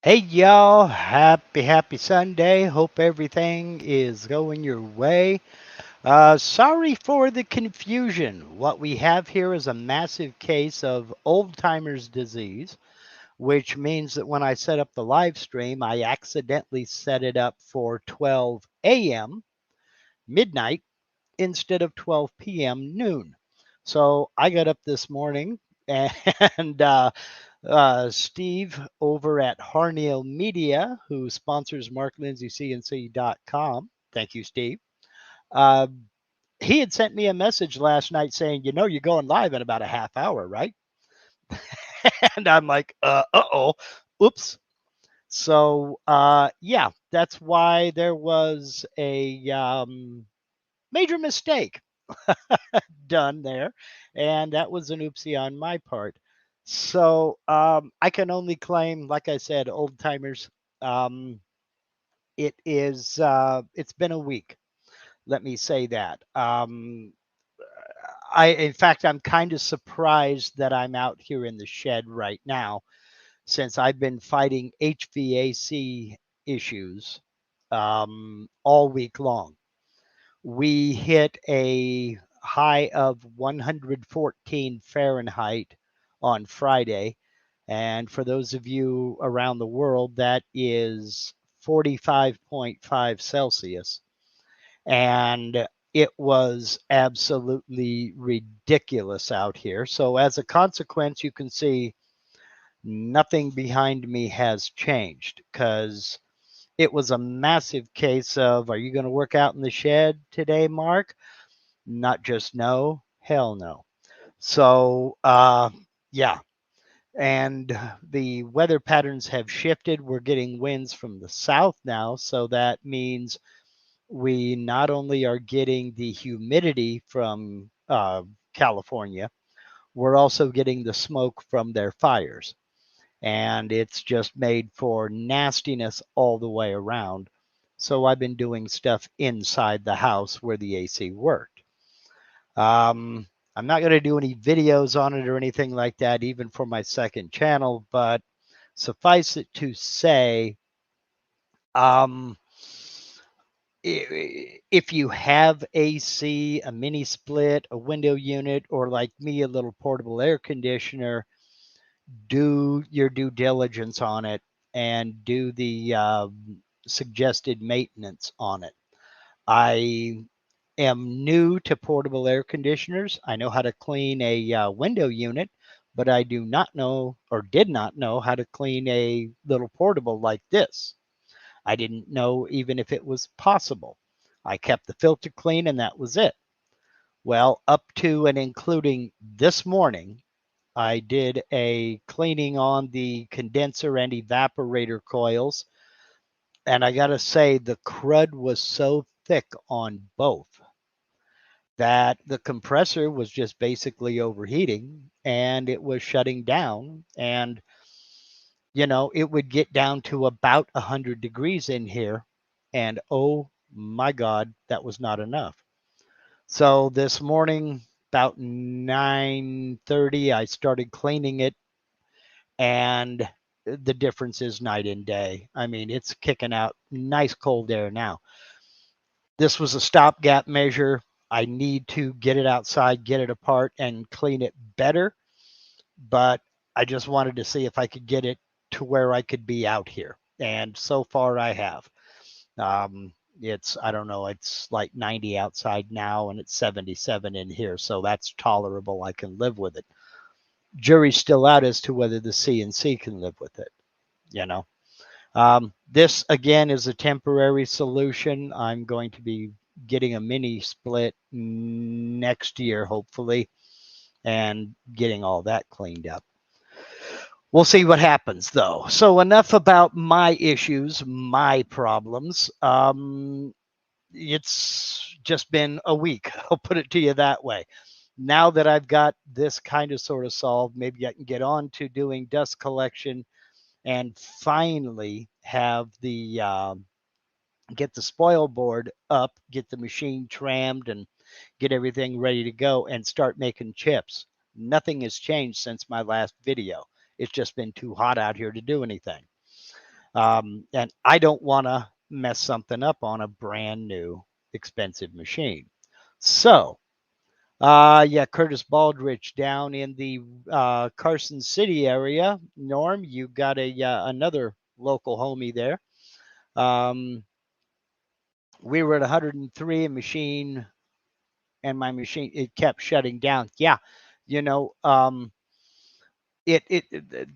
Hey y'all, happy Sunday. Hope everything is going your way. Sorry for the confusion. What we have here is a massive case of old timers disease, which means that when I set up the live stream, I accidentally set it up for 12 a.m. midnight instead of 12 p.m. noon. So I got up this morning and Steve over at Harneal Media, who sponsors MarkLindsayCNC.com. Thank you, Steve. Uh, he had sent me a message last night saying, you're going live in about a half hour, right? And I'm like, oh, oops. So, yeah, that's why there was a major mistake done there. And that was an oopsie on my part. So, I can only claim, like I said, old timers. Um, it's been a week. Let me say that. In fact, I'm kind of surprised that I'm out here in the shed right now since I've been fighting HVAC issues all week long. We hit a high of 114 Fahrenheit on Friday. And for those of you around the world, that is 45.5 Celsius. And it was absolutely ridiculous out here. So, as a consequence, you can see nothing behind me has changed because it was a massive case of, are you going to work out in the shed today, Mark? Not just no, hell no. So, yeah. And the weather patterns have shifted. We're getting winds from the south now. So that means we not only are getting the humidity from California, we're also getting the smoke from their fires. And it's just made for nastiness all the way around. So I've been doing stuff inside the house where the AC worked. I'm not going to do any videos on it or anything like that, even for my second channel, but suffice it to say, um, if you have AC, a mini split, a window unit, or like me, a little portable air conditioner, do your due diligence on it and do the suggested maintenance on it. I am new to portable air conditioners. I know how to clean a window unit, but I do not know or did not know how to clean a little portable like this. I didn't know even if it was possible. I kept the filter clean and that was it. Well, up to and including this morning, I did a cleaning on the condenser and evaporator coils. And I got to say, the crud was so thick on both that the compressor was just basically overheating and it was shutting down. And, it would get down to about 100 degrees in here. And oh my God, that was not enough. So this morning, about 9:30, I started cleaning it, and the difference is night and day. I mean, it's kicking out nice cold air now. This was a stopgap measure. I need to get it outside, get it apart, and clean it better. But I just wanted to see if I could get it to where I could be out here. And so far, I have. I don't know, it's like 90 outside now and it's 77 in here. So that's tolerable. I can live with it. Jury's still out as to whether the CNC can live with it, you know. This again is a temporary solution. I'm going to be getting a mini split next year, hopefully, and getting all that cleaned up. We'll see what happens, though. So, enough about my issues, my problems. It's just been a week. I'll put it to you that way. Now that I've got this kind of sort of solved, maybe I can get on to doing dust collection and finally have the get the spoil board up, get the machine trammed, and get everything ready to go and start making chips. Nothing has changed since my last video. It's just been too hot out here to do anything. And I don't want to mess something up on a brand new expensive machine. So, yeah, Curtis Baldrich down in the Carson City area. Norm, you got another local homie there. We were at 103 a machine, and my machine it kept shutting down. Yeah, you know,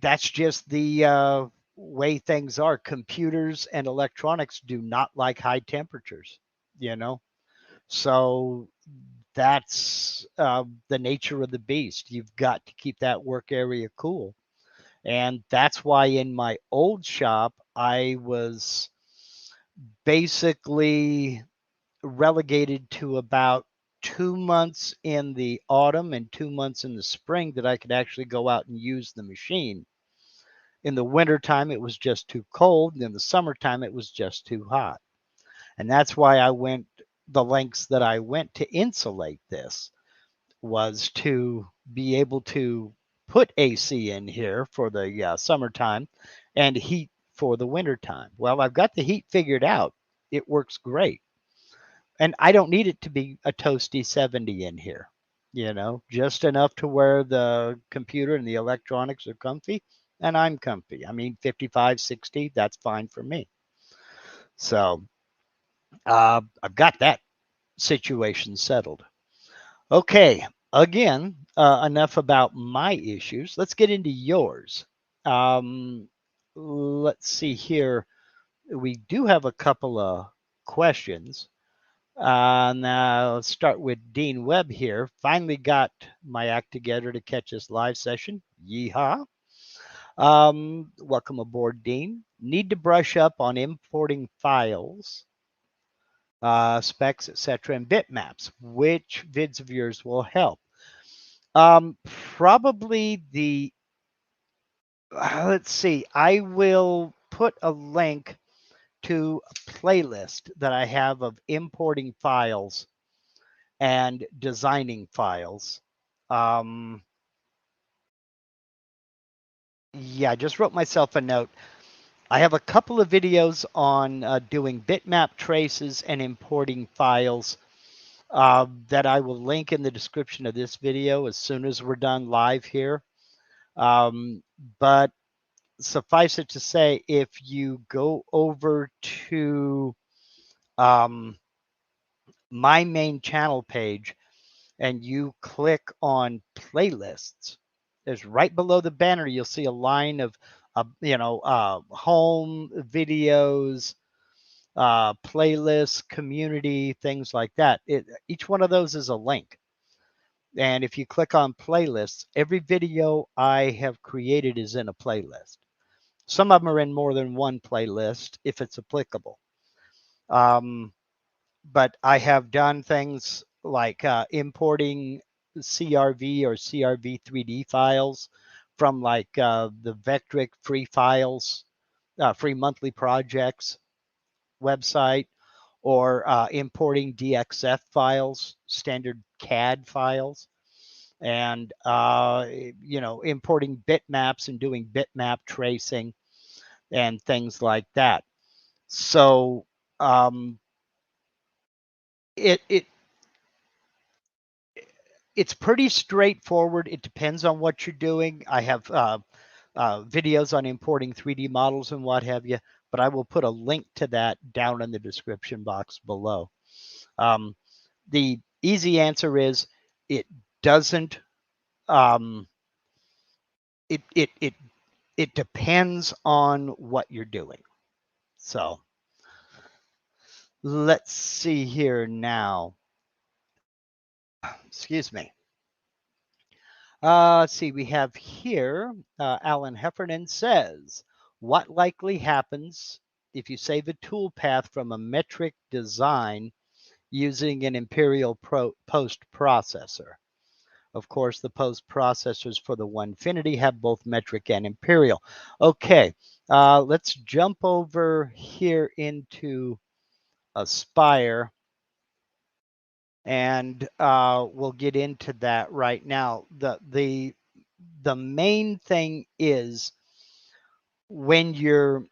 that's just the way things are. Computers and electronics do not like high temperatures. You know, so that's the nature of the beast. You've got to keep that work area cool. And that's why in my old shop, I was basically relegated to about 2 months in the autumn and 2 months in the spring that I could actually go out and use the machine. In the wintertime, it was just too cold. And in the summertime, it was just too hot. And that's why I went the lengths that I went to insulate this, was to be able to put AC in here for the summertime and heat for the wintertime. Well, I've got the heat figured out. It works great. And I don't need it to be a toasty 70 in here, just enough to where the computer and the electronics are comfy and I'm comfy. I mean, 55, 60, that's fine for me. So I've got that situation settled. Okay, again, enough about my issues. Let's get into yours. Let's see here. We do have a couple of questions. Now, let's start with Dean Webb here. Finally got my act together to catch this live session. Yeehaw. Welcome aboard, Dean. Need to brush up on importing files, specs, etc., and bitmaps. Which vids of yours will help? Probably let's see, I will put a link to a playlist that I have of importing files and designing files. Yeah, I just wrote myself a note. I have a couple of videos on doing bitmap traces and importing files that I will link in the description of this video as soon as we're done live here. But suffice it to say, if you go over to my main channel page and you click on playlists, there's right below the banner, you'll see a line of, home videos, playlists, community, things like that. Each one of those is a link. And if you click on playlists, every video I have created is in a playlist. Some of them are in more than one playlist if it's applicable. But I have done things like importing CRV or CRV 3D files from like the Vectric free files, free monthly projects website, or importing DXF files, standard CAD files, and importing bitmaps and doing bitmap tracing and things like that. So it's pretty straightforward. It depends on what you're doing. I have videos on importing 3D models and what have you, but I will put a link to that down in the description box below. The easy answer is it doesn't. It depends on what you're doing. So let's see here now. Excuse me. Let's see, we have here, Alan Heffernan says, what likely happens if you save a toolpath from a metric design using an imperial post processor? Of course, the post processors for the Onefinity have both metric and imperial. Okay, let's jump over here into Aspire, and we'll get into that right now. The main thing is when you're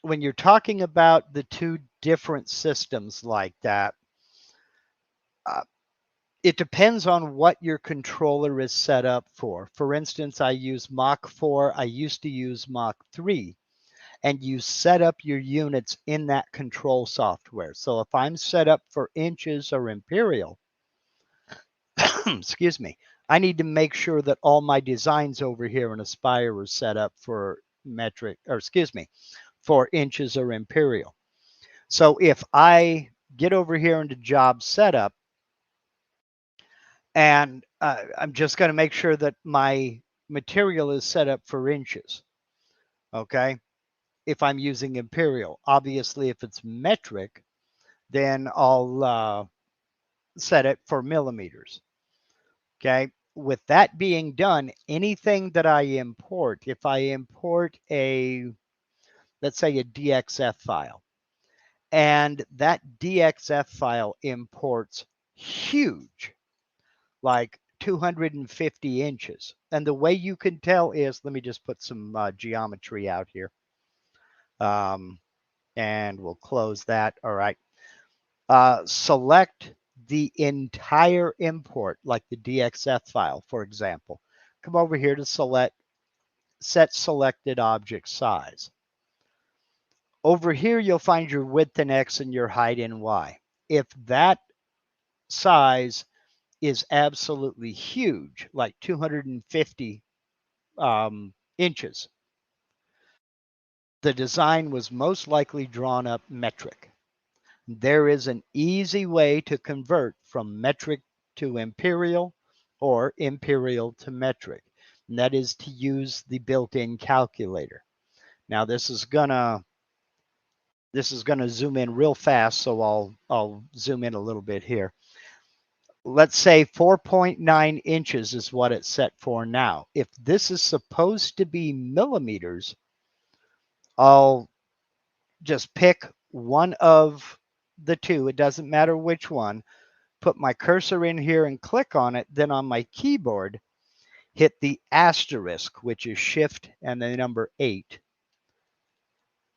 when you're talking about the two different systems like that, uh, it depends on what your controller is set up for. For instance, I use Mach 4. I used to use Mach 3. And you set up your units in that control software. So if I'm set up for inches or imperial, excuse me, I need to make sure that all my designs over here in Aspire are set up for metric, or excuse me, for inches or imperial. So if I get over here into job setup, and I'm just going to make sure that my material is set up for inches, okay? If I'm using imperial, obviously if it's metric, then I'll set it for millimeters. Okay. With that being done, anything that I import, if I import let's say a DXF file, and that DXF file imports huge, like 250 inches. And the way you can tell is, let me just put some geometry out here. And we'll close that. All right. Select the entire import, like the DXF file, for example. Come over here to set selected object size. Over here, you'll find your width in X and your height in Y. If that size is absolutely huge, like 250 inches, the design was most likely drawn up metric. There is an easy way to convert from metric to imperial or imperial to metric, and that is to use the built-in calculator. Now this is gonna zoom in real fast, so I'll zoom in a little bit here. Let's say 4.9 inches is what it's set for now. If this is supposed to be millimeters, I'll just pick one of the two. It doesn't matter which one. Put my cursor in here and click on it. Then on my keyboard, hit the asterisk, which is shift and the number 8.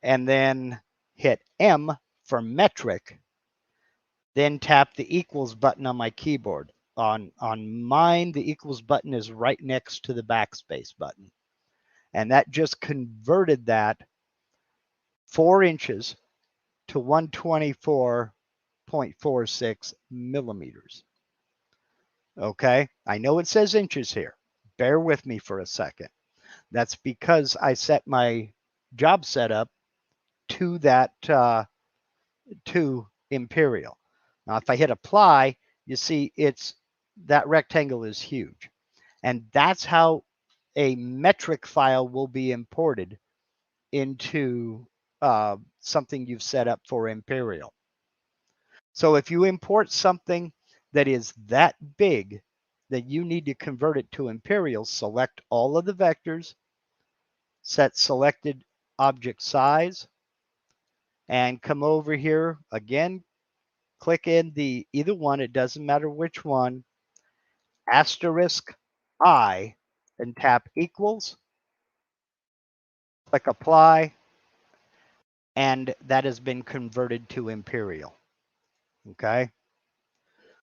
And then hit M for metric. Then tap the equals button on my keyboard. On mine, the equals button is right next to the backspace button. And that just converted that 4 inches to 124.46 millimeters. Okay, I know it says inches here. Bear with me for a second. That's because I set my job setup to that to imperial. Now, if I hit apply, you see that rectangle is huge, and that's how a metric file will be imported into something you've set up for imperial. So if you import something that is that big that you need to convert it to imperial, select all of the vectors, set selected object size, and come over here again, click in the either one, it doesn't matter which one, asterisk I, and tap equals, click apply, and that has been converted to imperial. Okay.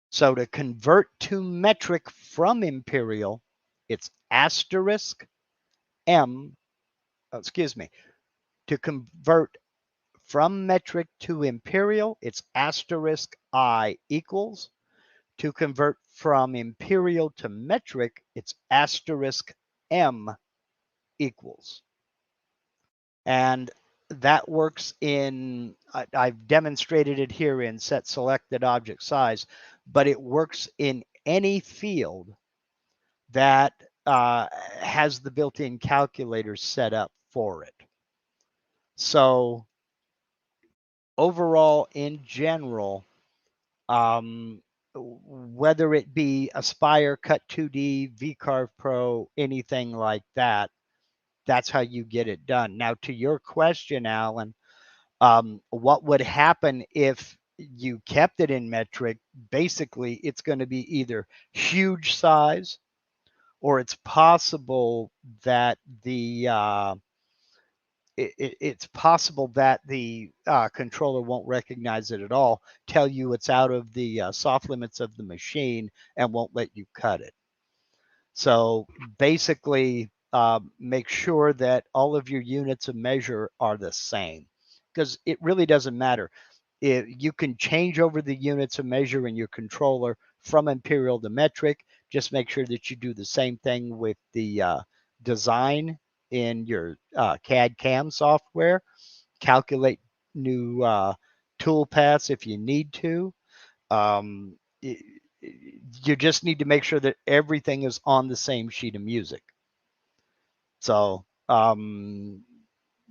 So to convert to metric from imperial, it's asterisk M, excuse me, to convert from metric to imperial, it's asterisk I equals. To convert from imperial to metric, it's asterisk M equals. And that works in, I've demonstrated it here in set selected object size, but it works in any field that has the built-in calculator set up for it. So overall, in general, whether it be Aspire, Cut 2D, VCarve Pro, anything like that, that's how you get it done. Now, to your question, Alan, what would happen if you kept it in metric? Basically, it's going to be either huge size, or it's possible that it's possible that the controller won't recognize it at all, tell you it's out of the soft limits of the machine, and won't let you cut it. So basically, make sure that all of your units of measure are the same, because it really doesn't matter. If you can change over the units of measure in your controller from imperial to metric, just make sure that you do the same thing with the design in your CAD CAM software. Calculate new tool paths if you need to. Um, you just need to make sure that everything is on the same sheet of music. So, but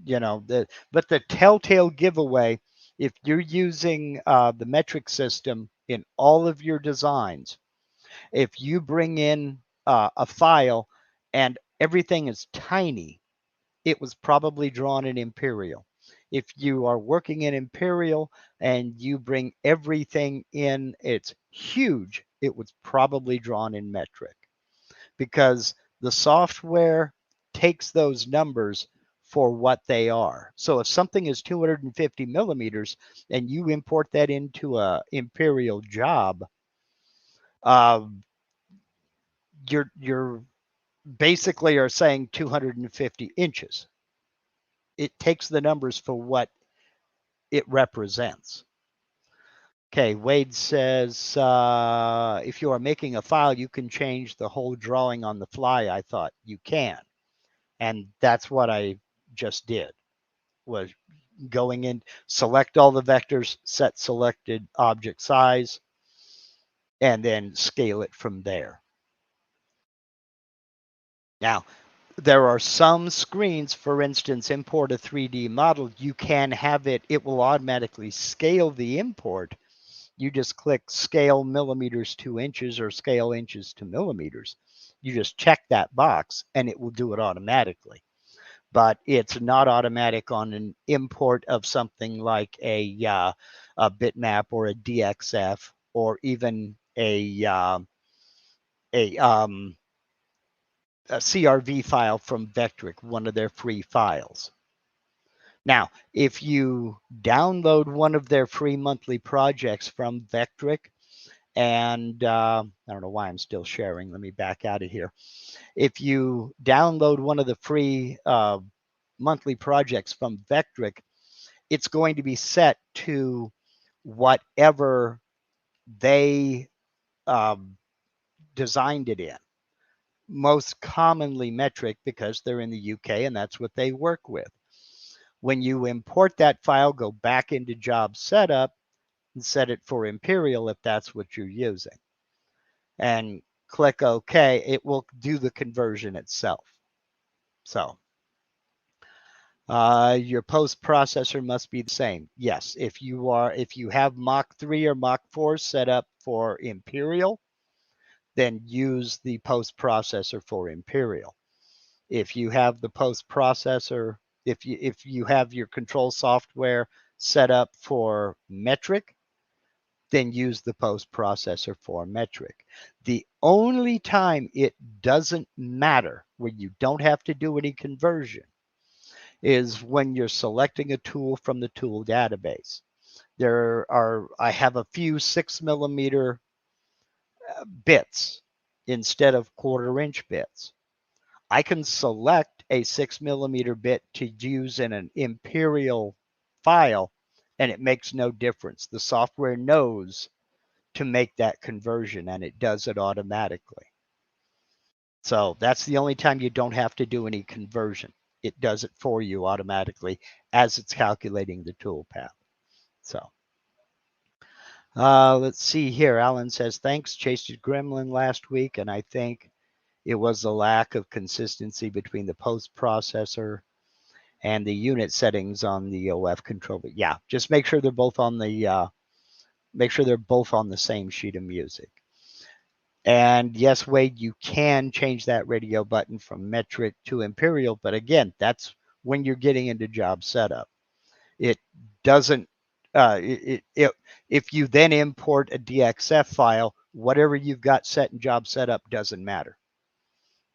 the telltale giveaway, if you're using the metric system in all of your designs, if you bring in a file and everything is tiny, it was probably drawn in imperial. If you are working in imperial and you bring everything in, it's huge, it was probably drawn in metric, because the software takes those numbers for what they are. So if something is 250 millimeters and you import that into a imperial job, uh, you're basically are saying 250 inches. It takes the numbers for what it represents. Okay, Wade says, if you are making a file, you can change the whole drawing on the fly. I thought you can. And that's what I just did, was going in, select all the vectors, set selected object size, and then scale it from there. Now, there are some screens, for instance, import a 3D model, you can have it will automatically scale the import. You just click scale millimeters to inches or scale inches to millimeters. You just check that box and it will do it automatically. But it's not automatic on an import of something like a bitmap or a DXF, or even a CRV file from Vectric, one of their free files. Now, if you download one of their free monthly projects from Vectric, and I don't know why I'm still sharing. Let me back out of here. If you download one of the free monthly projects from Vectric, it's going to be set to whatever they designed it in. Most commonly metric, because they're in the UK and that's what they work with. When you import that file, go back into job setup and set it for imperial if that's what you're using. And click OK, it will do the conversion itself. So your post processor must be the same. Yes, if you have Mach 3 or Mach 4 set up for imperial, then use the post processor for imperial. If you have the post processor, if you have your control software set up for metric, then use the post processor for metric. The only time it doesn't matter, where you don't have to do any conversion, is when you're selecting a tool from the tool database. I have a few 6mm bits instead of 1/4" bits. I can select a 6mm bit to use in an imperial file, and it makes no difference. The software knows to make that conversion, and it does it automatically. So that's the only time you don't have to do any conversion. It does it for you automatically as it's calculating the toolpath. So let's see here. Alan says, thanks. Chased a gremlin last week, and I think it was the lack of consistency between the post processor and the unit settings on the OF controller. Yeah, just make sure they're both on the same sheet of music. And yes, Wade, you can change that radio button from metric to imperial, but again, that's when you're getting into job setup. It doesn't, if you then import a DXF file, whatever you've got set in job setup doesn't matter.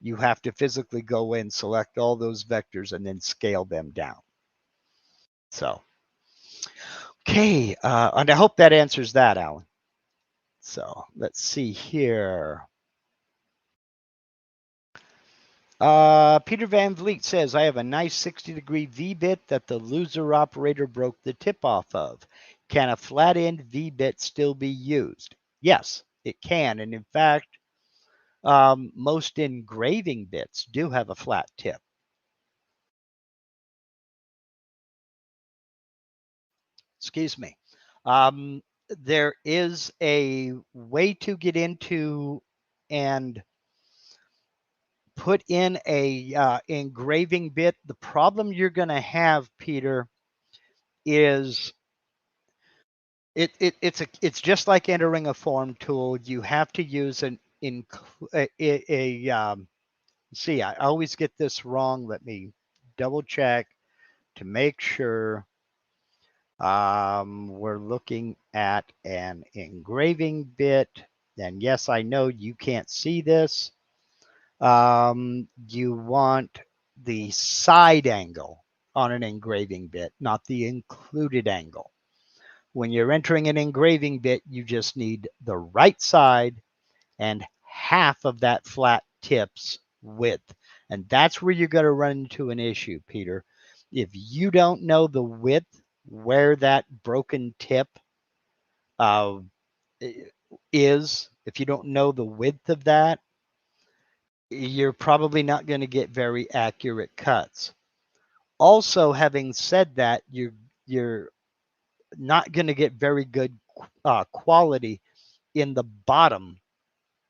You have to physically go in, select all those vectors, and then scale them down. So, okay. And I hope that answers that, Alan. So let's see here. Peter Van Vliet says, I have a nice 60-degree V-bit that the loser operator broke the tip off of. Can a flat end V-bit still be used? Yes, it can. And in fact, most engraving bits do have a flat tip. Excuse me. There is a way to get into and put in a engraving bit. The problem you're going to have, Peter, is it's just like entering a form tool. You have to use see, I always get this wrong. Let me double check to make sure. We're looking at an engraving bit, and yes, I know you can't see this. You want the side angle on an engraving bit, not the included angle. When you're entering an engraving bit, you just need the right side and half of that flat tip's width. And that's where you're going to run into an issue, Peter. If you don't know the width where that broken tip uh, is, if you don't know the width of that, you're probably not going to get very accurate cuts. Also, having said that, you're not going to get very good quality in the bottom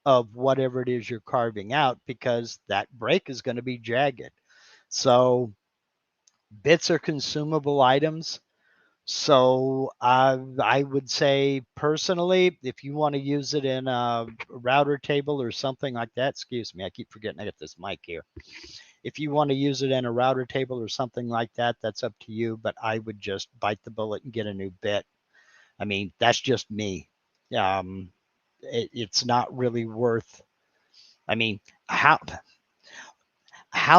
of whatever it is you're carving out, because that break is going to be jagged. So bits are consumable items. So I would say personally, if you want to use it in a router table or something like that, excuse me, I keep forgetting I got this mic here. If you want to use it in a router table or something like that, that's up to you. But I would just bite the bullet and get a new bit. I mean, that's just me. It's not really worth. I mean, how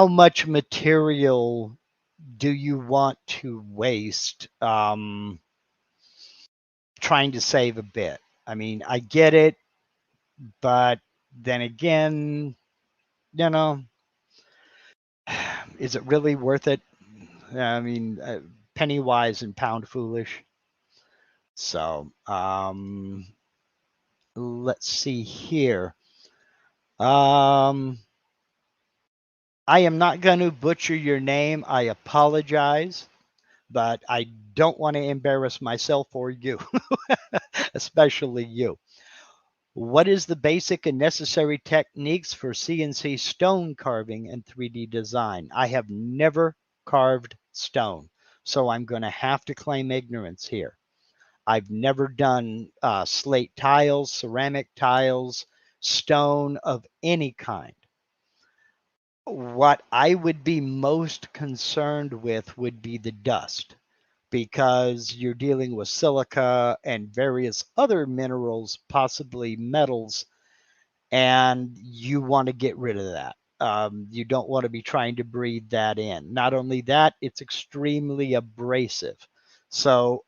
much material do you want to waste trying to save a bit? I mean, I get it, but then again, you know, is it really worth it? I mean, penny wise and pound foolish. So, let's see here. I am not going to butcher your name. I apologize, but I don't want to embarrass myself or you, especially you. What is the basic and necessary techniques for CNC stone carving and 3D design? I have never carved stone, so I'm going to have to claim ignorance here. I've never done slate tiles, ceramic tiles, stone of any kind. What I would be most concerned with would be the dust, because you're dealing with silica and various other minerals, possibly metals, and you want to get rid of that. You don't want to be trying to breathe that in. Not only that, it's extremely abrasive. So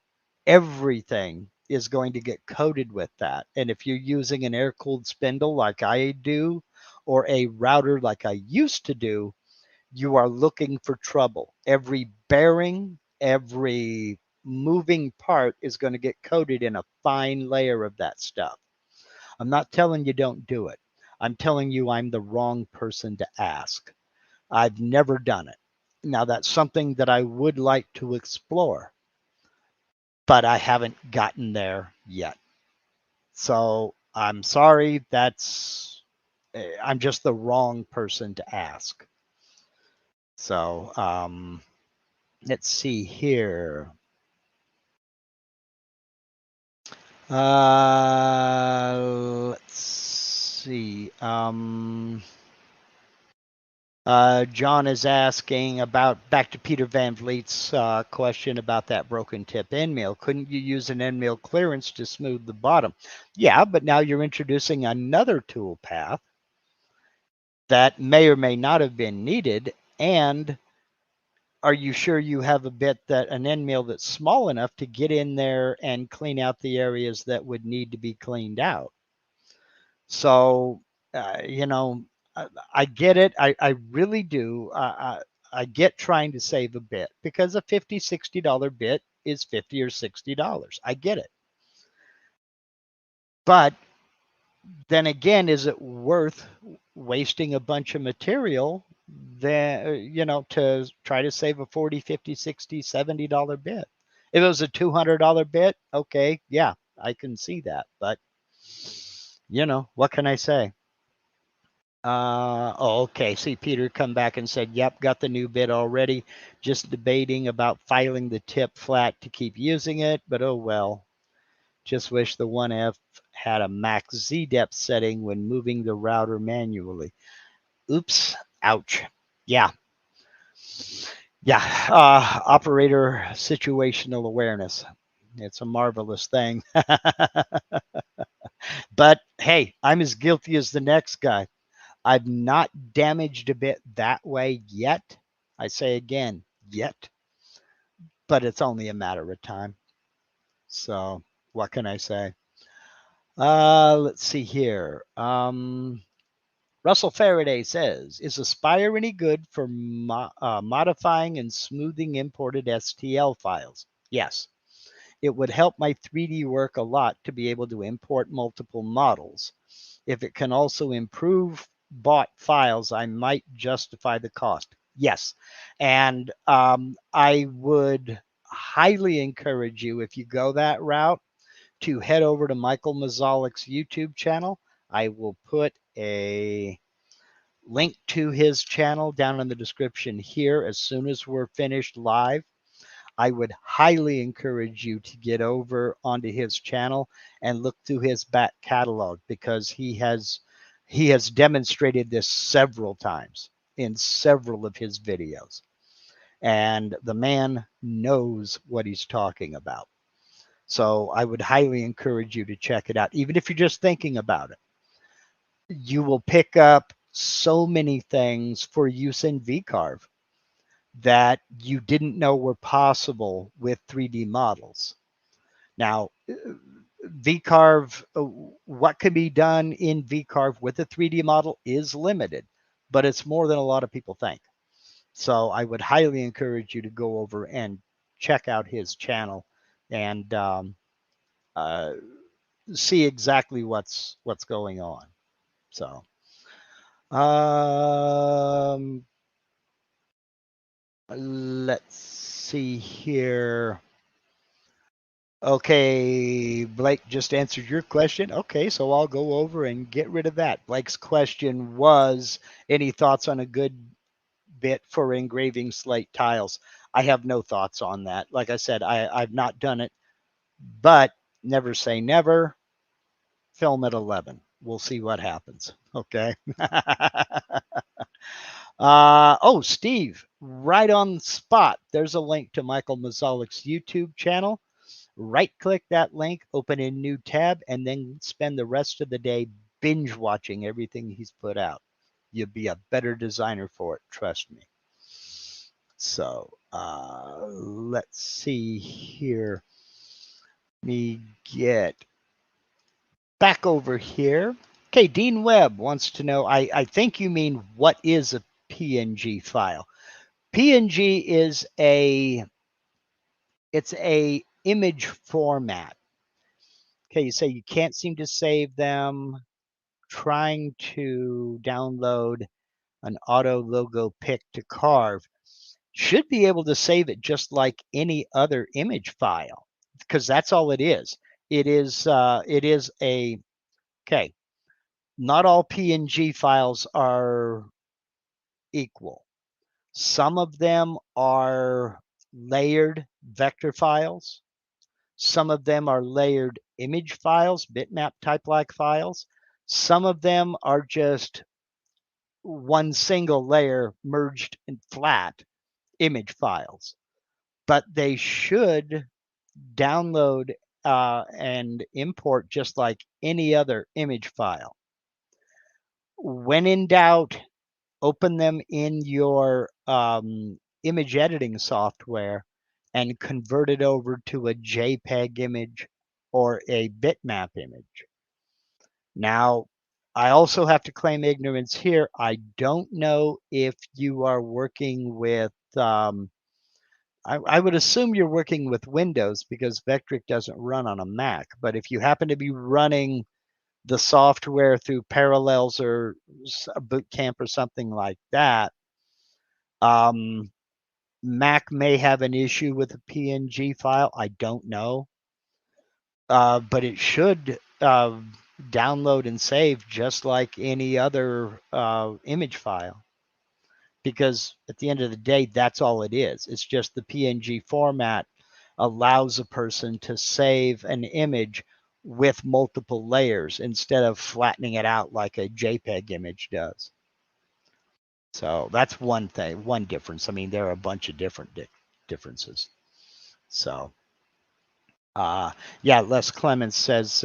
everything is going to get coated with that. And if you're using an air-cooled spindle like I do, or a router like I used to do, you are looking for trouble. Every bearing, every moving part is going to get coated in a fine layer of that stuff. I'm not telling you don't do it. I'm telling you I'm the wrong person to ask. I've never done it. Now, that's something that I would like to explore, but I haven't gotten there yet. So I'm sorry. I'm just the wrong person to ask. So let's see here. Let's see. John is asking about, back to Peter Van Vliet's question about that broken tip end mill. Couldn't you use an end mill clearance to smooth the bottom? Yeah, but now you're introducing another tool path that may or may not have been needed, and are you sure you have a bit that an end mill that's small enough to get in there and clean out the areas that would need to be cleaned out? So, you know, I get it. I really do. I get trying to save a bit because a $50, $60 bit is $50 or $60. I get it. But then again, is it worth wasting a bunch of material then, to try to save a 40, 50, 60, $70 bit? If it was a $200 bit, okay, yeah, I can see that. But, what can I say? Okay. See, Peter come back and said, yep, got the new bit already. Just debating about filing the tip flat to keep using it, but oh well. Just wish the 1F had a max Z depth setting when moving the router manually. Oops. Ouch. Yeah. Yeah. Operator situational awareness. It's a marvelous thing. But hey, I'm as guilty as the next guy. I've not damaged a bit that way yet. I say again, yet, but it's only a matter of time. So what can I say? Let's see here. Russell Faraday says, is Aspire any good for modifying and smoothing imported STL files? Yes. It would help my 3D work a lot to be able to import multiple models. If it can also improve bought files, I might justify the cost. Yes. And I would highly encourage you, if you go that route, to head over to Michael Mazalik's YouTube channel. I will put a link to his channel down in the description here as soon as we're finished live. I would highly encourage you to get over onto his channel and look through his back catalog, because he has demonstrated this several times in several of his videos. And the man knows what he's talking about. So I would highly encourage you to check it out, even if you're just thinking about it. You will pick up so many things for use in VCarve that you didn't know were possible with 3D models. Now, VCarve, what can be done in VCarve with a 3D model is limited, but it's more than a lot of people think. So I would highly encourage you to go over and check out his channel and uh, see exactly what's going on. So, um, let's see here. Okay, Blake just answered your question. Okay, so I'll go over and get rid of that. Blake's question was, any thoughts on a good bit for engraving slate tiles? I have no thoughts on that. Like I said, I've not done it, but never say never. Film at 11. We'll see what happens. Okay. Steve, right on the spot. There's a link to Michael Mazalik's YouTube channel. Right click that link, open a new tab, and then spend the rest of the day binge watching everything he's put out. You'll be a better designer for it, trust me. So let's see here. Let me get back over here. Okay, Dean Webb wants to know, I think you mean, what is a PNG file? PNG is it's a image format. Okay, you say you can't seem to save them, trying to download an auto logo pic to carve. Should be able to save it just like any other image file, because that's all it is. It is okay. Not all PNG files are equal. Some of them are layered vector files. Some of them are layered image files, bitmap type-like files. Some of them are just one single layer merged in flat image files. But they should download and import just like any other image file. When in doubt, open them in your image editing software and convert it over to a JPEG image or a bitmap image. Now, I also have to claim ignorance here. I don't know if you are working with, I would assume you're working with Windows because Vectric doesn't run on a Mac. But if you happen to be running the software through Parallels or a Boot Camp or something like that, Mac may have an issue with a PNG file. I don't know. But it should download and save just like any other image file. Because at the end of the day, that's all it is. It's just the PNG format allows a person to save an image with multiple layers instead of flattening it out like a JPEG image does. So that's one thing, one difference. I mean, there are a bunch of different differences. So, yeah, Les Clements says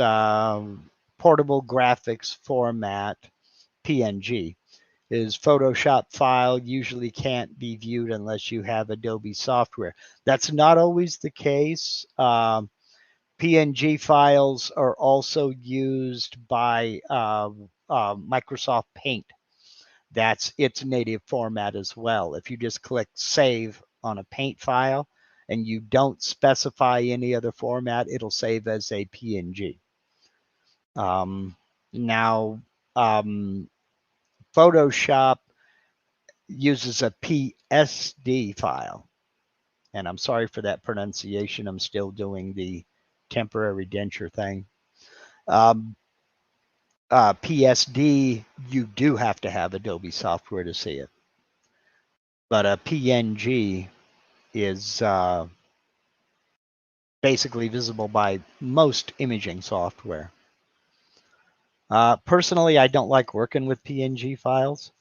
portable graphics format, PNG, is Photoshop file usually can't be viewed unless you have Adobe software. That's not always the case. PNG files are also used by Microsoft Paint. That's its native format as well. If you just click save on a Paint file and you don't specify any other format, it'll save as a PNG. Now, Photoshop uses a PSD file. And I'm sorry for that pronunciation. I'm still doing the temporary denture thing. PSD, you do have to have Adobe software to see it. But a PNG is basically visible by most imaging software. Personally, I don't like working with PNG files.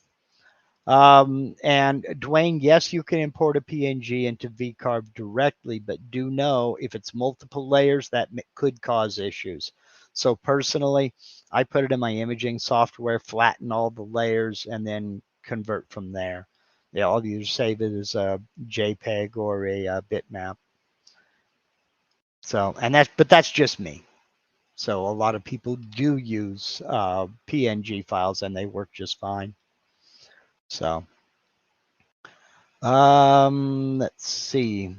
And Dwayne, yes, you can import a PNG into VCarve directly, but do know if it's multiple layers, that could cause issues. So personally, I put it in my imaging software, flatten all the layers, and then convert from there. Yeah, I'll either save it as a JPEG or a bitmap. So, but that's just me. So a lot of people do use PNG files, and they work just fine. So. Let's see.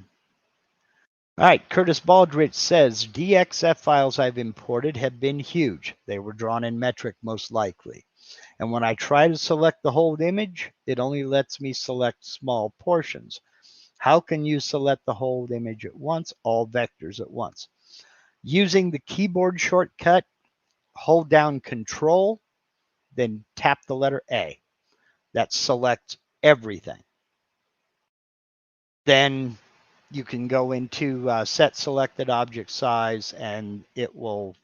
All right, Curtis Baldrich says, DXF files I've imported have been huge. They were drawn in metric most likely. And when I try to select the whole image, it only lets me select small portions. How can you select the whole image at once, all vectors at once? Using the keyboard shortcut, hold down Control, then tap the letter A. That selects everything. Then you can go into set selected object size, and it will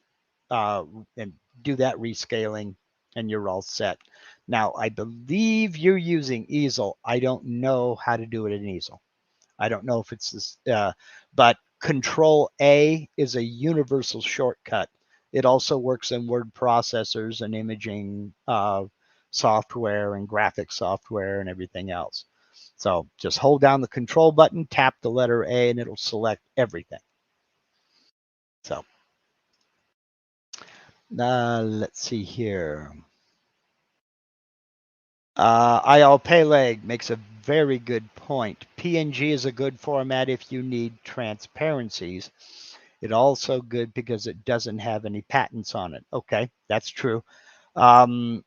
and do that rescaling, and you're all set. Now, I believe you're using easel. I don't know how to do it in easel. I don't know if it's this, but Control A is a universal shortcut. It also works in word processors and imaging software and graphic software and everything else. So just hold down the control button, tap the letter A, and it'll select everything. So let's see here. IL Peleg makes a very good point. PNG is a good format if you need transparencies. It's also good because it doesn't have any patents on it. Okay, that's true. A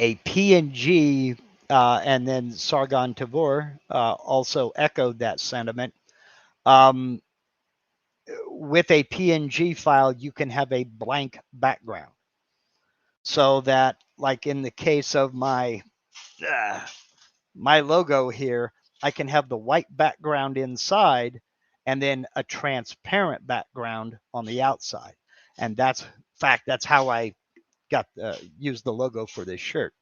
PNG, and then Sargon Tavor also echoed that sentiment. With a PNG file, you can have a blank background. So that, like in the case of my logo here, I can have the white background inside and then a transparent background on the outside. And that's how I used the logo for this shirt,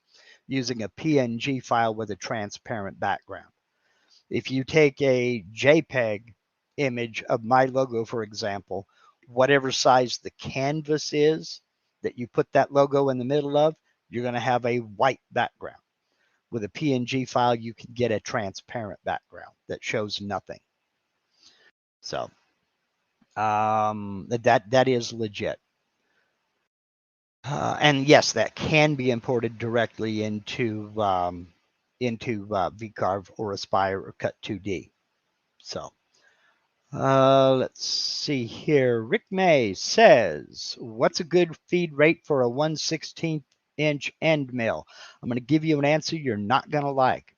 using a PNG file with a transparent background. If you take a JPEG image of my logo, for example, whatever size the canvas is that you put that logo in the middle of, you're going to have a white background. With a PNG file, you can get a transparent background that shows nothing. So that is legit. And yes, that can be imported directly into VCarve or Aspire or Cut 2D. So let's see here. Rick May says, "What's a good feed rate for a 1/16 inch end mill?" I'm going to give you an answer you're not going to like,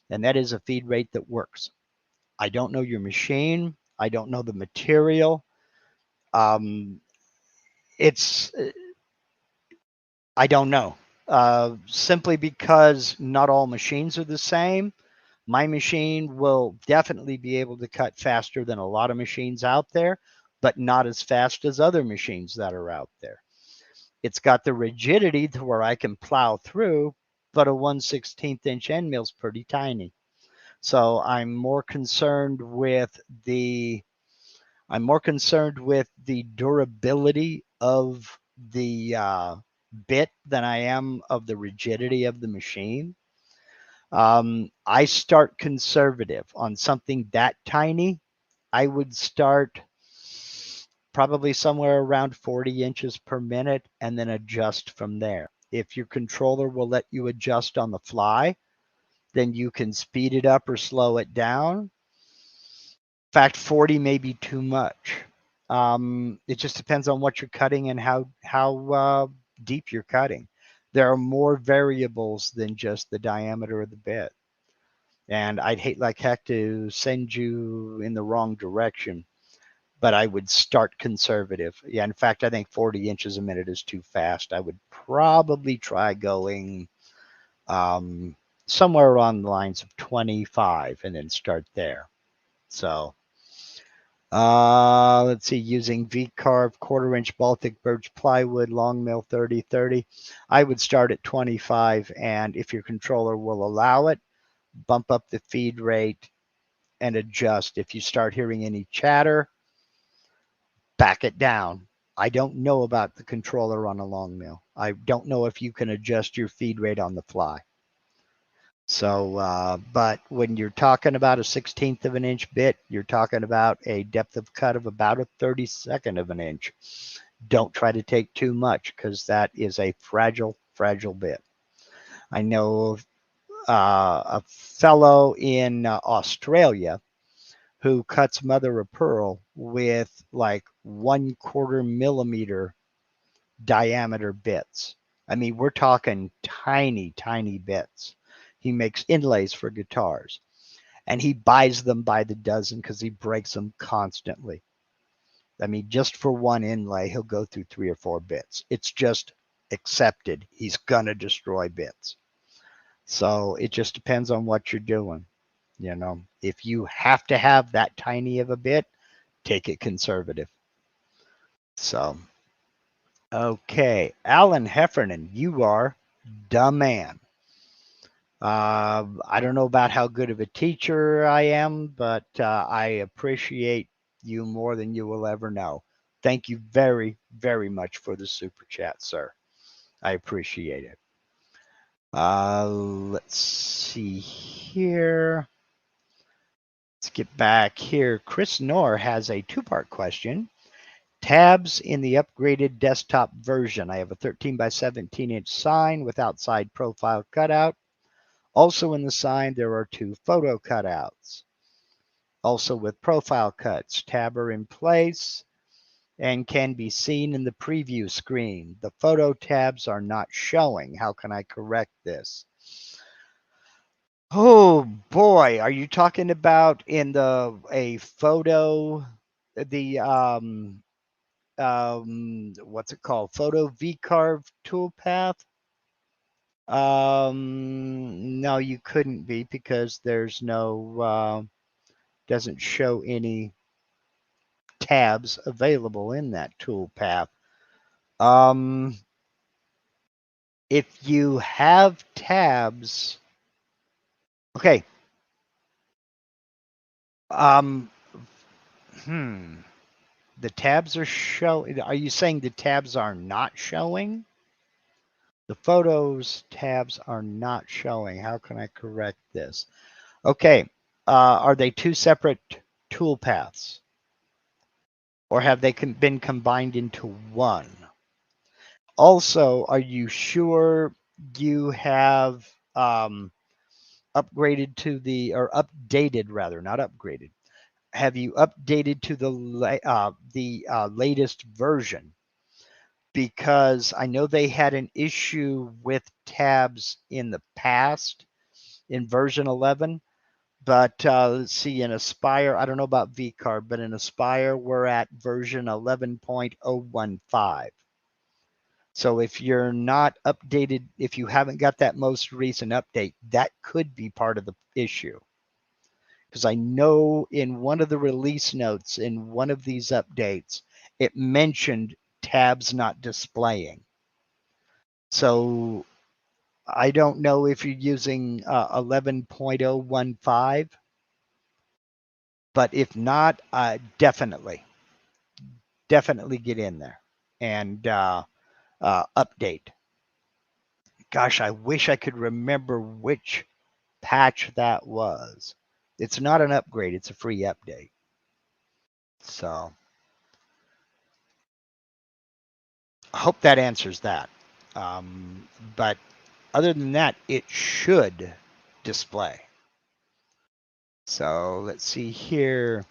and that is a feed rate that works. I don't know your machine. I don't know the material. It's I don't know. Simply because not all machines are the same. My machine will definitely be able to cut faster than a lot of machines out there, but not as fast as other machines that are out there. It's got the rigidity to where I can plow through, but a 1/16 inch end mill is pretty tiny. So I'm more concerned with the durability of the bit than I am of the rigidity of the machine. I start conservative on something that tiny. I would start probably somewhere around 40 inches per minute and then adjust from there. If your controller will let you adjust on the fly, then you can speed it up or slow it down. In fact, 40 may be too much. It just depends on what you're cutting and how deep you're cutting. There are more variables than just the diameter of the bit. And I'd hate like heck to send you in the wrong direction, but I would start conservative. Yeah, in fact, I think 40 inches a minute is too fast. I would probably try going somewhere along the lines of 25 and then start there. So let's see, using VCarve, 1/4 inch Baltic birch plywood, long mill 30/30. I would start at 25, and if your controller will allow it, bump up the feed rate and adjust. If you start hearing any chatter, back it down. I don't know about the controller on a long mill. I don't know if you can adjust your feed rate on the fly. So, but when you're talking about a 1/16 of an inch bit, you're talking about a depth of cut of about a 32nd of an inch. Don't try to take too much because that is a fragile, fragile bit. I know a fellow in Australia who cuts mother of pearl with like 1/4 millimeter diameter bits. I mean, we're talking tiny, tiny bits. He makes inlays for guitars and he buys them by the dozen because he breaks them constantly. I mean, just for one inlay, he'll go through 3 or 4 bits. It's just accepted. He's going to destroy bits. So it just depends on what you're doing. You know, if you have to have that tiny of a bit, take it conservative. So, okay. Alan Heffernan, you are the man. I don't know about how good of a teacher I am, but I appreciate you more than you will ever know. Thank you very, very much for the super chat, sir. I appreciate it. Let's see here. Let's get back here. Chris Knorr has a 2-part question. Tabs in the upgraded desktop version. I have a 13 by 17 inch sign with outside profile cutout. Also in the sign, there are 2 photo cutouts. Also with profile cuts. Tab are in place and can be seen in the preview screen. The photo tabs are not showing. How can I correct this? Oh boy, are you talking about in a photo, the what's it called? Photo VCarve toolpath? No, you couldn't be because there's no doesn't show any tabs available in that toolpath. If you have tabs, okay. The tabs are showing. Are you saying the tabs are not showing? The photos tabs are not showing. How can I correct this? Okay. Are they two separate tool paths? Or have they been combined into one? Also, are you sure you have upgraded to the, or updated rather, not upgraded? Have you updated to the latest version? Because I know they had an issue with tabs in the past in version 11. But let's see, in Aspire, I don't know about VCarve, but in Aspire, we're at version 11.015. So if you're not updated, if you haven't got that most recent update, that could be part of the issue. Because I know in one of the release notes in one of these updates, it mentioned tabs not displaying. So I don't know if you're using 11.015, but if not, definitely get in there and update. Gosh, I wish I could remember which patch that was. It's not an upgrade, it's a free update. So I hope that answers that. But other than that, it should display. So let's see here.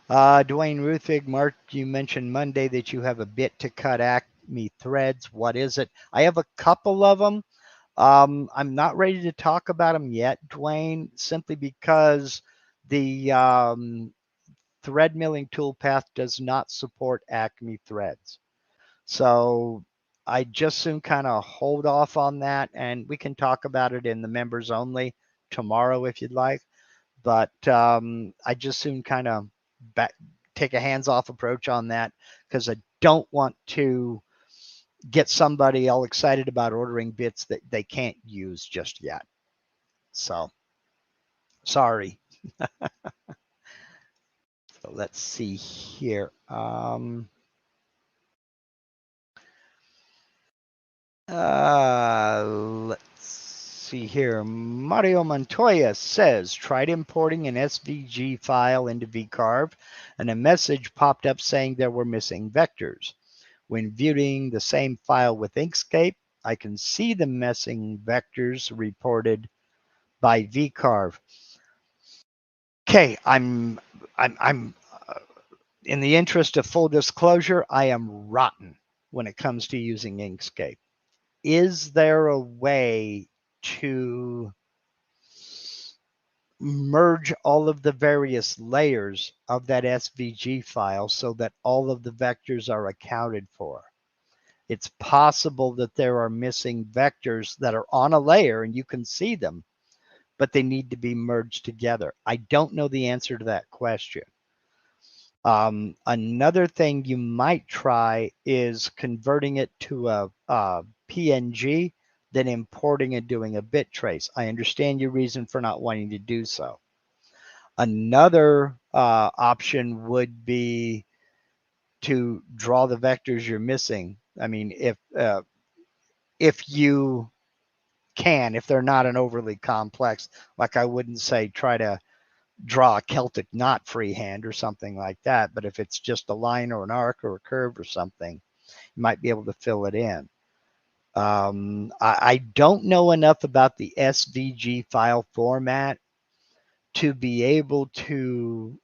Dwayne Ruthig, Mark, you mentioned Monday that you have a bit to cut Acme threads. What is it? I have a couple of them. I'm not ready to talk about them yet, Dwayne, simply because the thread milling toolpath does not support Acme threads. So I just soon kind of hold off on that, and we can talk about it in the members only tomorrow if you'd like. But I just soon kind of take a hands-off approach on that because I don't want to get somebody all excited about ordering bits that they can't use just yet. So sorry. So let's see here. Let's see here. Mario Montoya says, tried importing an SVG file into VCarve, and a message popped up saying there were missing vectors. When viewing the same file with Inkscape, I can see the missing vectors reported by VCarve. Okay, I'm in the interest of full disclosure, I am rotten when it comes to using Inkscape. Is there a way to merge all of the various layers of that SVG file so that all of the vectors are accounted for? It's possible that there are missing vectors that are on a layer and you can see them, but they need to be merged together. I don't know the answer to that question. Another thing you might try is converting it to a PNG, then importing and doing a bit trace. I understand your reason for not wanting to do so. Another option would be to draw the vectors you're missing. I mean, if you can, if they're not an overly complex, like I wouldn't say try to draw a Celtic knot freehand or something like that. But if it's just a line or an arc or a curve or something, you might be able to fill it in. I don't know enough about the SVG file format to be able to,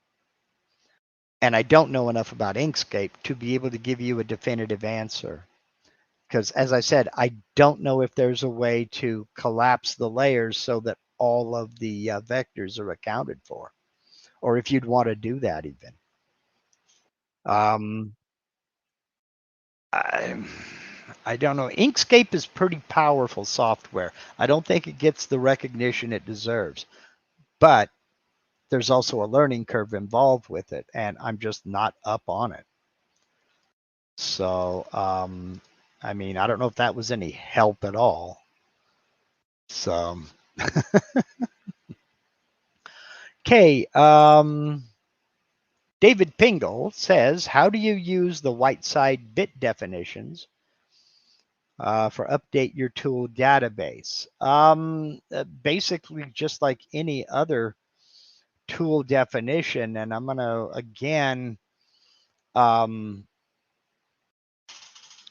and I don't know enough about Inkscape to be able to give you a definitive answer. Because as I said, I don't know if there's a way to collapse the layers so that all of the vectors are accounted for, or if you'd want to do that even. I don't know. Inkscape is pretty powerful software. I don't think it gets the recognition it deserves, but there's also a learning curve involved with it, and I'm just not up on it. So, I mean, I don't know if that was any help at all. So, okay. David Pingle says, how do you use the Whiteside bit definitions for update your tool database. Basically, just like any other tool definition, and I'm going to again,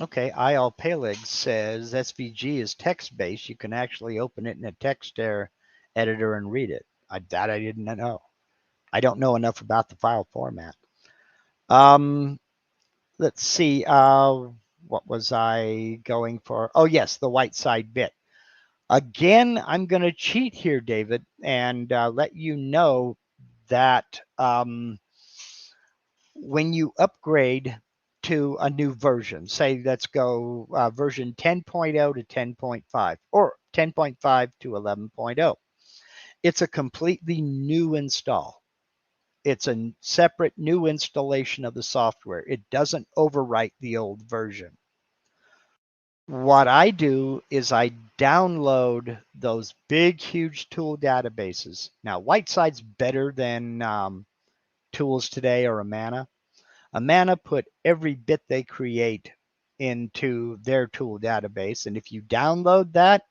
okay, IL Peleg says SVG is text-based. You can actually open it in a text editor and read it. That I didn't know. I don't know enough about the file format. Let's see. What was I going for? Oh, yes, the white side bit. Again, I'm going to cheat here, David, and let you know that when you upgrade to a new version, say let's go version 10.0 to 10.5 or 10.5 to 11.0, it's a completely new install. It's a separate new installation of the software. It doesn't overwrite the old version. What I do is I download those big, huge tool databases. Now, Whiteside's better than Tools Today or Amana. Amana put every bit they create into their tool database. And if you download that,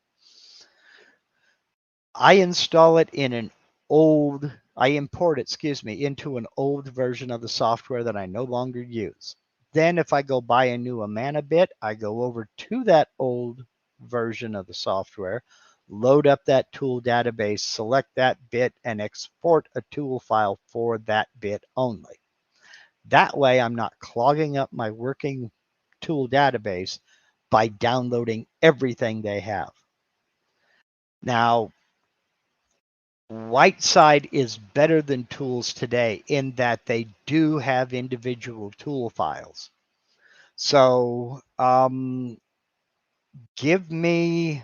I install it in an I import it, into an old version of the software that I no longer use. Then if I go buy a new Amana bit, I go over to that old version of the software, load up that tool database, select that bit, and export a tool file for that bit only. That way I'm not clogging up my working tool database by downloading everything they have. Now, Whiteside is better than Tools Today in that they do have individual tool files. So give me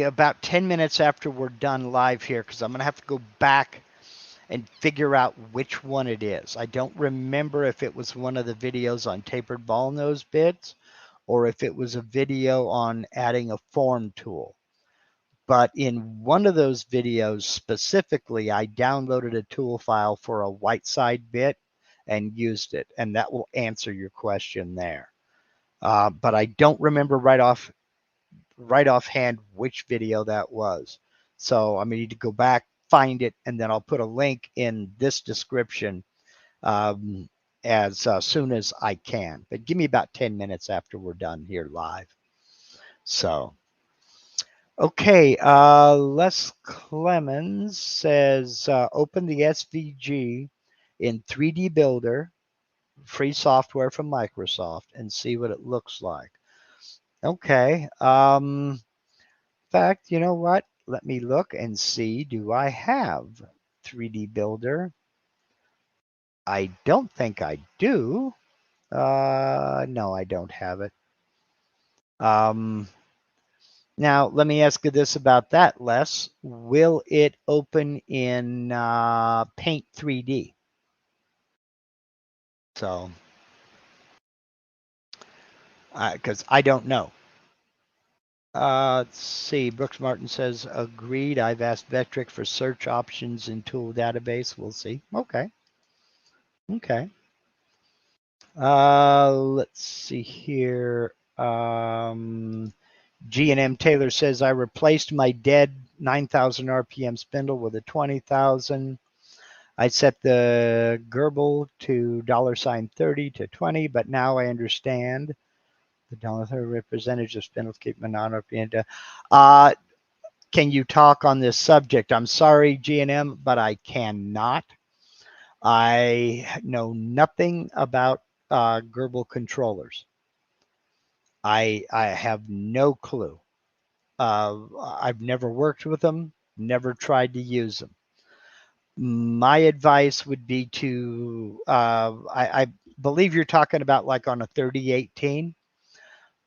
about 10 minutes after we're done live here, because I'm going to have to go back and figure out which one it is. I don't remember if it was one of the videos on tapered ball nose bits or if it was a video on adding a form tool. But in one of those videos specifically, I downloaded a tool file for a Whiteside bit and used it, and that will answer your question there. But I don't remember right offhand which video that was. So I'm going to need to go back, find it, and then I'll put a link in this description as soon as I can. But give me about 10 minutes after we're done here live. So, okay, Les Clemens says, open the SVG in 3D Builder, free software from Microsoft, and see what it looks like. Okay. In fact, you know what? Let me look and see, do I have 3D Builder? I don't think I do. No, I don't have it. Now, let me ask you this about that, Les. Will it open in Paint 3D? So, because I don't know. Let's see. Brooks Martin says, agreed. I've asked Vectric for search options in tool database. We'll see. Okay. Okay. Let's see here. G&M Taylor says, I replaced my dead 9,000 RPM spindle with a 20,000. I set the Gerbil to $30 to 20, but now I understand the $30 percentage of spindles keep non-RPM. Can you talk on this subject? I'm sorry, G&M, but I cannot. I know nothing about Gerbil controllers. I have no clue. I've never worked with them, never tried to use them. My advice would be to, I believe you're talking about like on a 3018.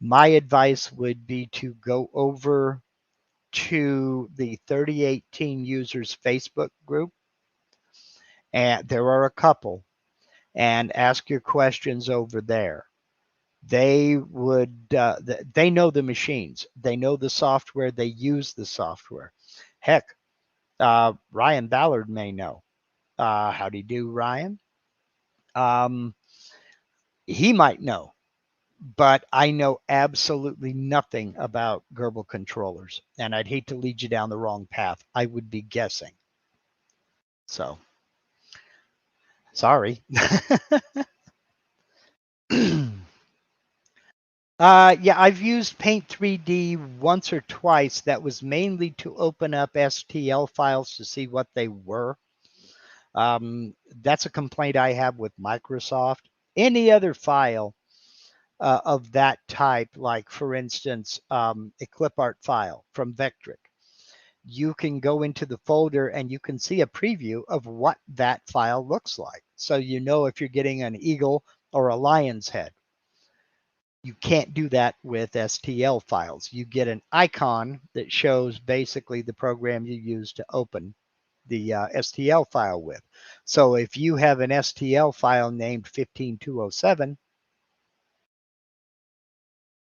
My advice would be to go over to the 3018 users Facebook group, and there are a couple, and ask your questions over there. They would, they know the machines, they know the software, they use the software. Heck, Ryan Ballard may know. How do you do, Ryan? He might know, but I know absolutely nothing about Gerbil controllers, and I'd hate to lead you down the wrong path. I would be guessing. So, sorry. Yeah, I've used Paint 3D once or twice. That was mainly to open up STL files to see what they were. That's a complaint I have with Microsoft. Any other file of that type, like for instance, a clip art file from Vectric, you can go into the folder and you can see a preview of what that file looks like. So you know if you're getting an eagle or a lion's head. You can't do that with STL files. You get an icon that shows basically the program you use to open the STL file with. So if you have an STL file named 15207,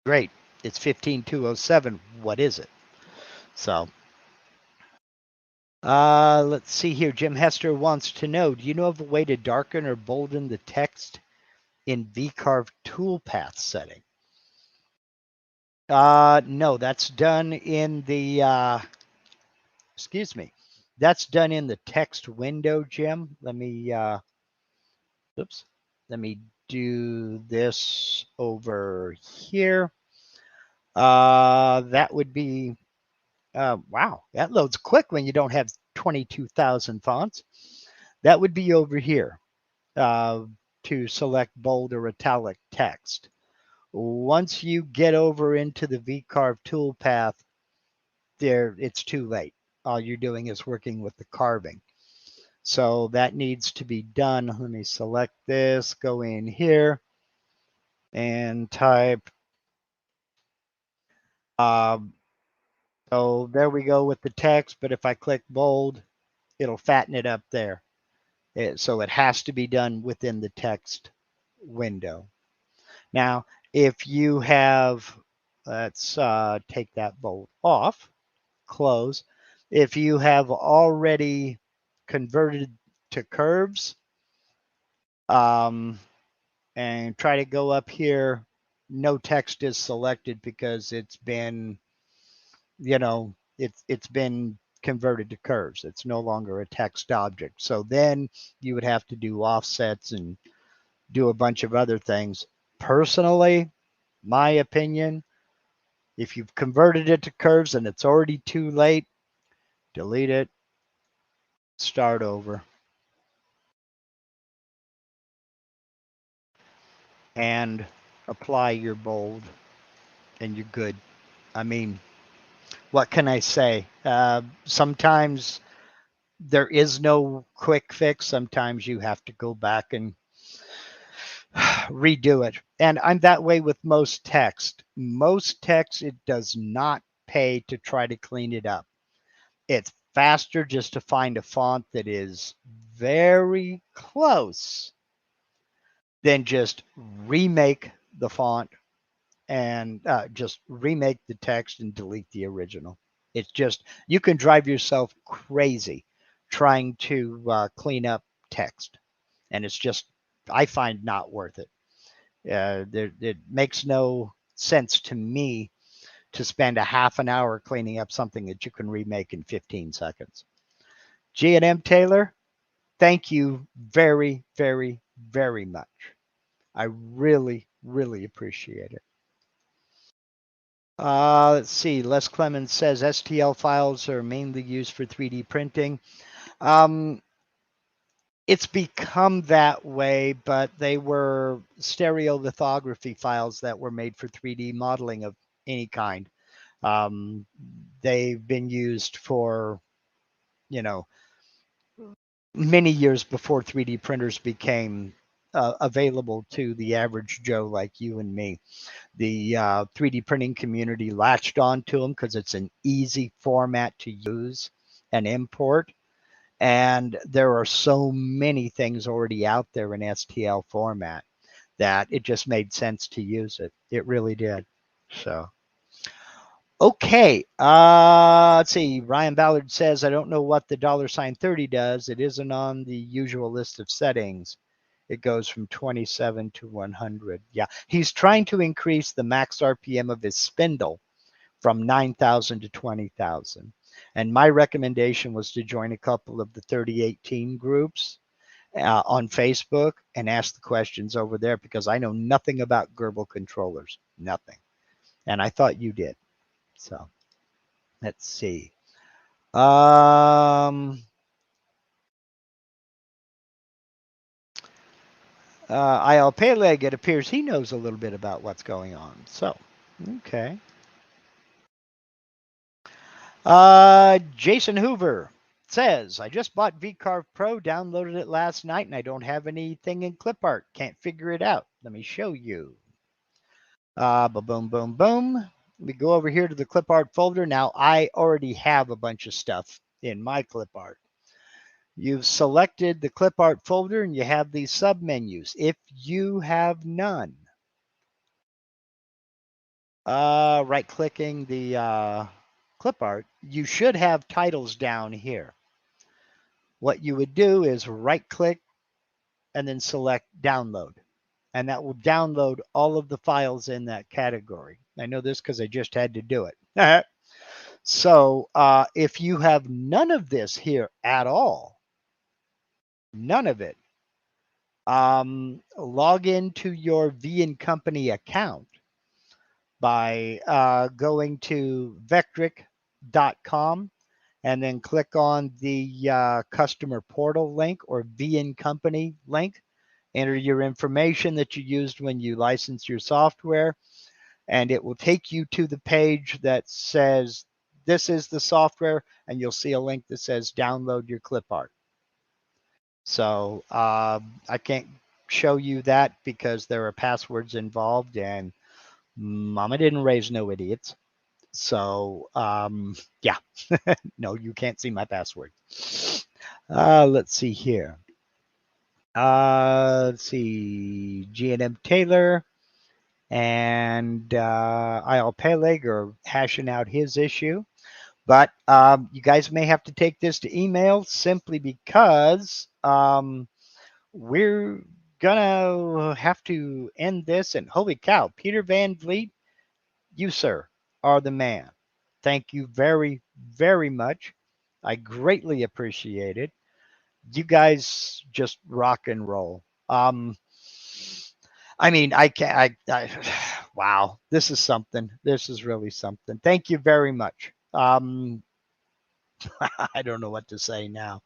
great, it's 15207. What is it? So let's see here. Jim Hester wants to know, do you know of a way to darken or bolden the text in VCarve toolpath setting? No, that's done in the excuse me. That's done in the text window, Jim. Let me oops. Let me do this over here. That would be wow, that loads quick when you don't have 22,000 fonts. That would be over here to select bold or italic text. Once you get over into the VCarve toolpath, there it's too late. All you're doing is working with the carving. So that needs to be done. Let me select this, go in here and type. Um, so there we go with the text. But if I click bold, it'll fatten it up there. So it has to be done within the text window. Now, if you have, let's take that bold off, close. If you have already converted to curves, and try to go up here, no text is selected because it's been, it's been converted to curves. It's no longer a text object. So then you would have to do offsets and do a bunch of other things. Personally, my opinion, if you've converted it to curves and it's already too late, delete it, start over, and apply your bold, and you're good. I mean, what can I say? Sometimes there is no quick fix. Sometimes you have to go back and redo it. And I'm that way with most text. Most text, it does not pay to try to clean it up. It's faster just to find a font that is very close than just remake the font and just remake the text and delete the original. It's just, you can drive yourself crazy trying to clean up text. And it's just, I find not worth it. It makes no sense to me to spend a half an hour cleaning up something that you can remake in 15 seconds. G&M Taylor, thank you very, very, very much. I really, really appreciate it. Let's see. Les Clemens says STL files are mainly used for 3D printing. It's become that way, but they were stereolithography files that were made for 3D modeling of any kind. They've been used for, many years before 3D printers became available to the average Joe like you and me. The 3D printing community latched onto them because it's an easy format to use and import. And there are so many things already out there in STL format that it just made sense to use it. It really did. So, okay. Let's see. Ryan Ballard says, I don't know what the $30 does. It isn't on the usual list of settings. it goes from 27 to 100. Yeah, he's trying to increase the max RPM of his spindle from 9,000 to 20,000. And my recommendation was to join a couple of the 3018 groups on Facebook and ask the questions over there, because I know nothing about Gerbil controllers, nothing. And I thought you did. So let's see. IL Peleg, it appears he knows a little bit about what's going on. So, okay. Jason Hoover says, I just bought VCarve Pro, downloaded it last night, and I don't have anything in clip art. Can't figure it out. Let me show you. Boom, boom, boom. We go over here to the clip art folder. Now, I already have a bunch of stuff in my clip art. You've selected the clip art folder and you have these submenus. If you have none, right-clicking the clip art, you should have titles down here. What you would do is right-click and then select download. And that will download all of the files in that category. I know this because I just had to do it. So if you have none of this here at all, none of it, log into your V & Company account by going to vectric.com and then click on the customer portal link or V & Company link. Enter your information that you used when you license your software, and it will take you to the page that says this is the software, and you'll see a link that says download your clip art. So I can't show you that because there are passwords involved, and Mama didn't raise no idiots. So yeah, no, you can't see my password. Let's see here. Let's see, G&M Taylor and IL Peleg are hashing out his issue. But you guys may have to take this to email simply because we're gonna have to end this. And holy cow, Peter Van Vliet, you, sir, are the man. Thank you very, very much. I greatly appreciate it. You guys just rock and roll. I mean, I can't. Wow, this is something. This is really something. Thank you very much. I don't know what to say now.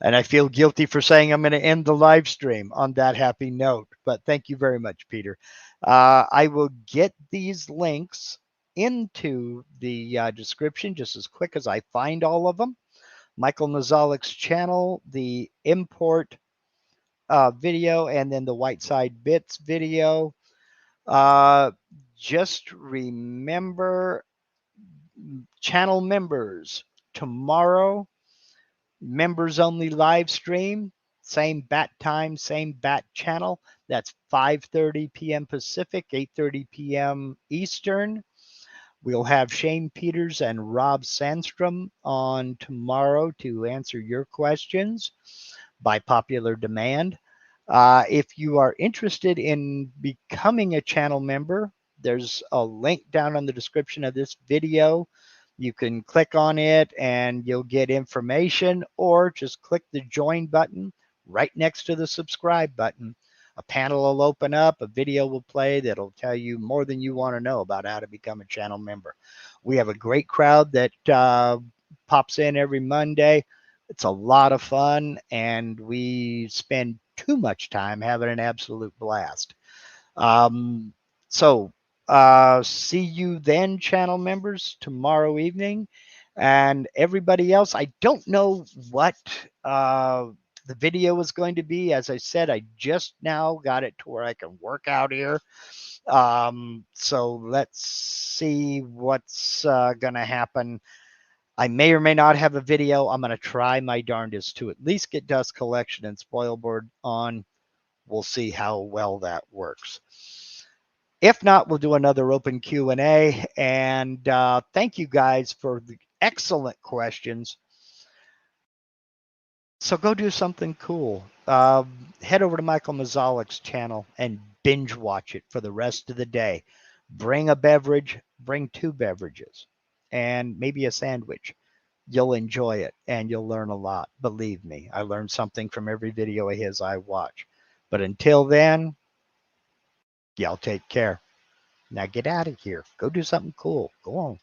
And I feel guilty for saying I'm going to end the live stream on that happy note. But thank you very much, Peter. I will get these links into the description just as quick as I find all of them. Michael Nozalik's channel, the import video, and then the Whiteside Bits video. Just remember, channel members, tomorrow, members only live stream, same bat time, same bat channel. That's 5:30 p.m. Pacific, 8:30 p.m. Eastern. We'll have Shane Peters and Rob Sandstrom on tomorrow to answer your questions by popular demand. If you are interested in becoming a channel member, there's a link down in the description of this video. You can click on it and you'll get information, or just click the join button right next to the subscribe button. A panel will open up, a video will play that'll tell you more than you want to know about how to become a channel member. We have a great crowd that pops in every Monday. It's a lot of fun, and we spend too much time having an absolute blast. So see you then, channel members, tomorrow evening. And everybody else, I don't know what the video is going to be. As I said, I just now got it to where I can work out here. So let's see what's going to happen. I may or may not have a video. I'm going to try my darndest to at least get Dust Collection and Spoilboard on. We'll see how well that works. If not, we'll do another open Q&A. And thank you guys for the excellent questions. So go do something cool. head over to Michael Mazalik's channel and binge watch it for the rest of the day. Bring a beverage, bring 2 beverages, and maybe a sandwich. You'll enjoy it and you'll learn a lot. Believe me, I learned something from every video of his I watch. But until then, y'all take care. Now get out of here. Go do something cool. Go on.